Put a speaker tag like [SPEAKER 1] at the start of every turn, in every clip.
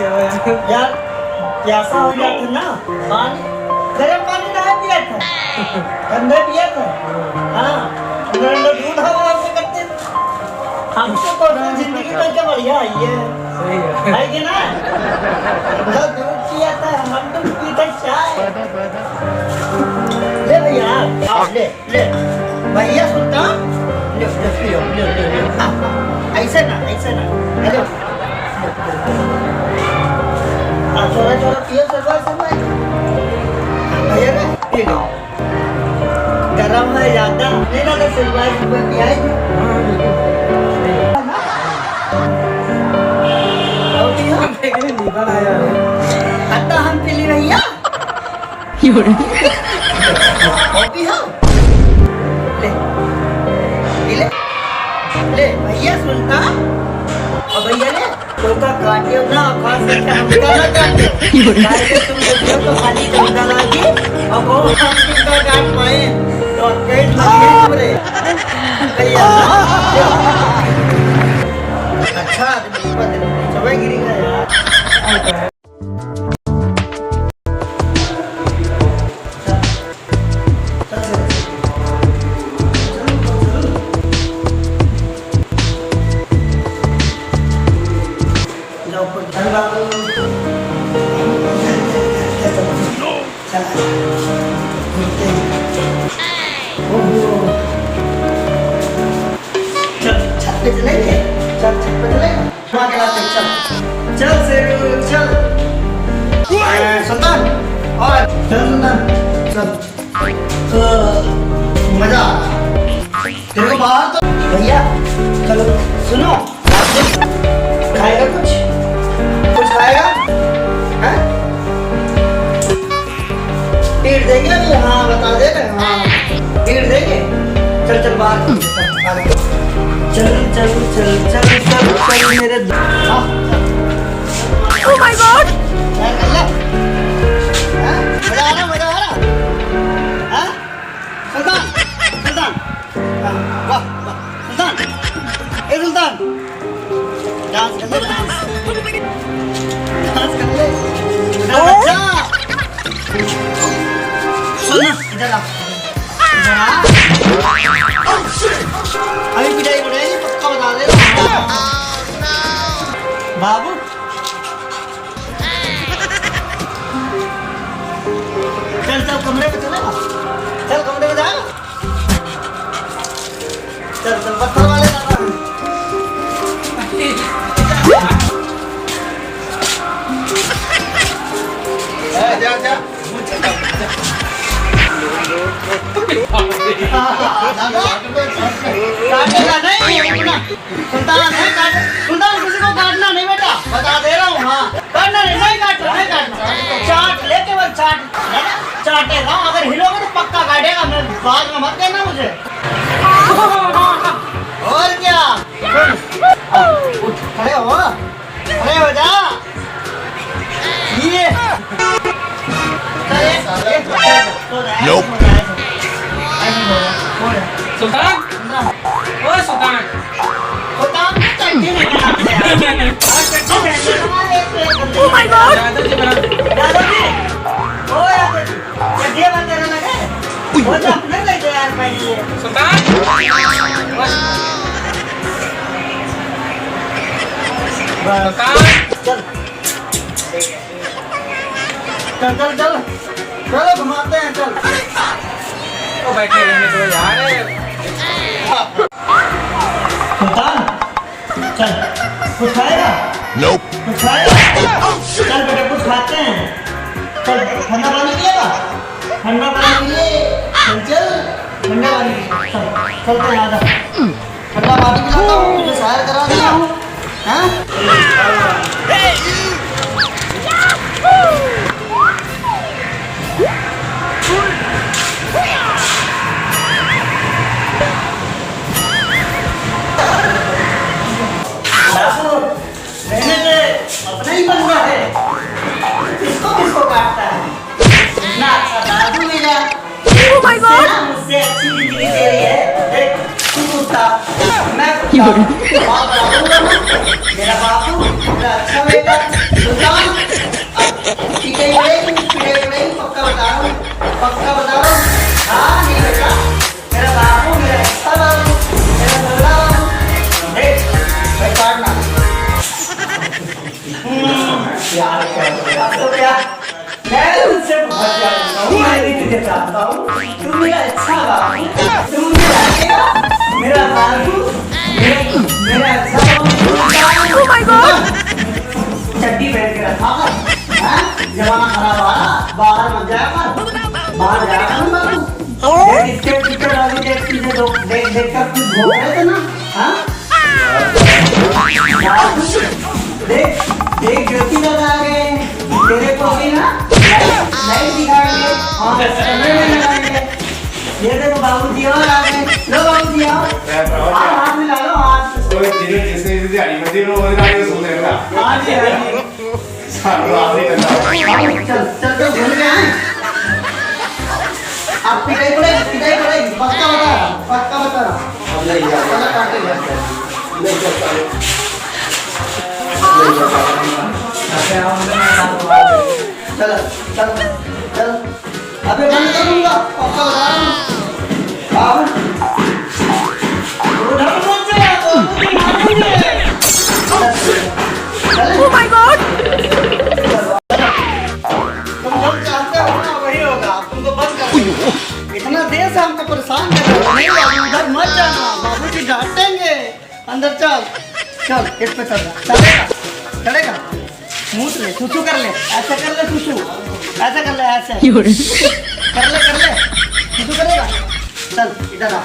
[SPEAKER 1] यार प्यासा हो गया था ना, पानी गर्म पानी नहीं पिया था, ठंडा पिया था। हाँ दूध हवा से करते हमसे तो जिंदगी में क्या बढ़िया आई है कि ना। दूध पिया था, हम तो पीते चाय। ले भैया आओ, ले ले भैया सुल्तान, ले ले पियो, ले ले ले। ऐसे ना हेलो, छोरा छोरा पियो सब भैया ना पी लो। गरम है ज्यादा नहीं ना, तो सिलवाई पियाई आता हम पी ली भैया। ले भैया सुनता, और भैया ने टोका काटियो ना, खास करके हमका ना काटियो, काटे तुम देखियो तो खाली चंदा लागी, और वो हम तुमका काट पाए तो पेट लगे हमरे भैया। अच्छा आदमी सब गिरी गया यार। चल शेरू चल, सुल्तान और चल सुल्तान चल। तो मजा तेरे को बाहर तो भैया चलो सुनो, खाएगा कुछ खाएगा हैं? पीट देंगे अभी, हाँ बता दे रहे, हाँ पीट देंगे। चल चल बाहर चल मेरे।
[SPEAKER 2] Oh my God!
[SPEAKER 1] मजा आ रहा हाँ? सुल्तान वाह सुल्तान, ए सुल्तान डांस कर ले बच्चा। सुन इधर आ, अभी पिटाई पड़ेगी पक्का बता दे बाबू। चल कमरे में चलेगा, चल कमरे में जाएगा, चल पत्थर वाले जा काटेगा नहीं सुल्तान है, सुल्तान किसी को काटना नहीं बेटा, बता दे रहा हूँ। हाँ काटना नहीं काटना, चाट ले केवल चाटेगा, अगर हिलोगे तो पक्का काटेगा, मैं बाद में मत कहना मुझे। और क्या उठ खड़े हो जा ये
[SPEAKER 2] सुल्तान, ओए सुल्तान,
[SPEAKER 1] Oh my God! दादाजी, ओए ये बंदे लगे, वो तो अपने लगे यार पहले।
[SPEAKER 2] सुल्तान,
[SPEAKER 1] चल चलो घुमाते हैं चल।
[SPEAKER 2] तो बैठे रहने दो यार।
[SPEAKER 1] सुल्तान चल कुछ खाएगा?
[SPEAKER 3] Nope.
[SPEAKER 1] कुछ खाएगा? चल बेटा कुछ खाते हैं, चल ठंडा पानी पिएगा, ठंडा पानी पिए, चल ठंडा पानी चलते हैं आजा, ठंडा पानी पिलाता हूँ, मुझे सैर करा दिया हाँ? अपना ही बन रहा है, किसको काटता है ना। अच्छा दादू मेरा मुझसे अच्छी जिंदगी दे रही है, देख तू कुत्ता मैं कुत्ता, मेरा बाबू मेरा अच्छा बेटा सुल्तान प्यार कर रहे हो तो प्यार मैं तुझसे बहुत प्यार करता हूँ मैं भी तुझे चाहता हूँ तू मेरा अच्छा बाबू तू मेरा अकेला मेरा बाबू मेरा अच्छा बाबू
[SPEAKER 3] Oh my God!
[SPEAKER 1] चड्डी पहन के रखा कर हाँ जमाना खराब आ रहा बाहर मत जाया कर बाहर जाया कर ना बाबू देख इसके पीछे वाली देख तुझे देख कर कुछ भोग रहे थे ना हाँ देख देख ज्योति दादा आ गए तेरे को अभी ना लाइट दिखाएंगे और कैमरे में लगाएंगे ये देखो बाबूजी और आ गए लो बाबूजी आओ हाथ मिला लो हाथ
[SPEAKER 4] तो जिन्हें जैसे दिहाड़ी में दिनों और गाड़ी में सोते हैं ना
[SPEAKER 1] हाँ जी
[SPEAKER 4] सालों आदमी करना
[SPEAKER 1] चल चल तो भूल गए हैं आप पिटाई पड़ेगी पक्का बता अब ले जा चला काटे ले जा चल चल चल अबे बंद करूंगा पक्का बता रहा हूँ उधर मत जा
[SPEAKER 3] Oh my God!
[SPEAKER 1] तुम जब चाहते हो ना वही होगा तुमको बंद कर इतना देर से हमको परेशान कर रहे हो नहीं बाबू उधर मत जाना बाबूजी डांटेंगे अंदर चल चल इस पे चल चढ़ेगा मुंह ले सुसु कर ले ऐसे कर ले सुसु ऐसे कर ले ऐसे कर ले सुसु करेगा चल इधर आ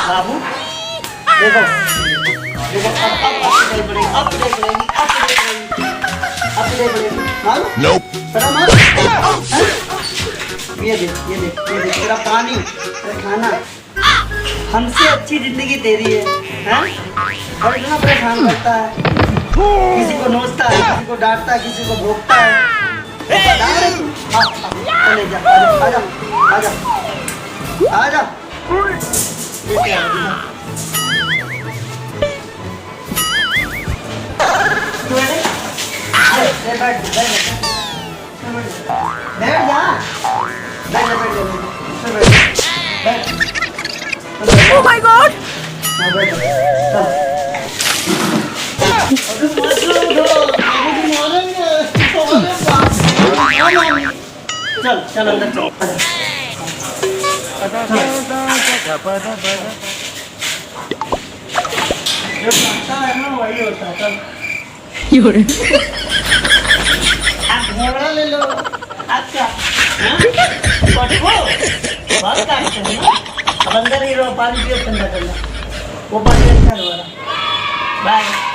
[SPEAKER 1] बाबू देखो देखो अब देख लेगी मालूम तेरा मालूम ये देख तेरा पानी तेरा खाना हमसे अच्छी जिंदगी तेरी है हैं और इतना परेशान करता है किसी को नोचता है किसी को डांटता है किसी को भोंकता है ऐसा डाल रहे तू चले जा आजा ये क्या है तू बैठ जा
[SPEAKER 3] Oh my God!
[SPEAKER 1] चल चल अंदर चल जो खाता है ना वही होता है चल घोड़ा ले लो अच्छा पटको बहुत काटते हैं ना अब अंदर ही रहो पानी पियो ठंडा ठंडा वो पानी अच्छा है बाय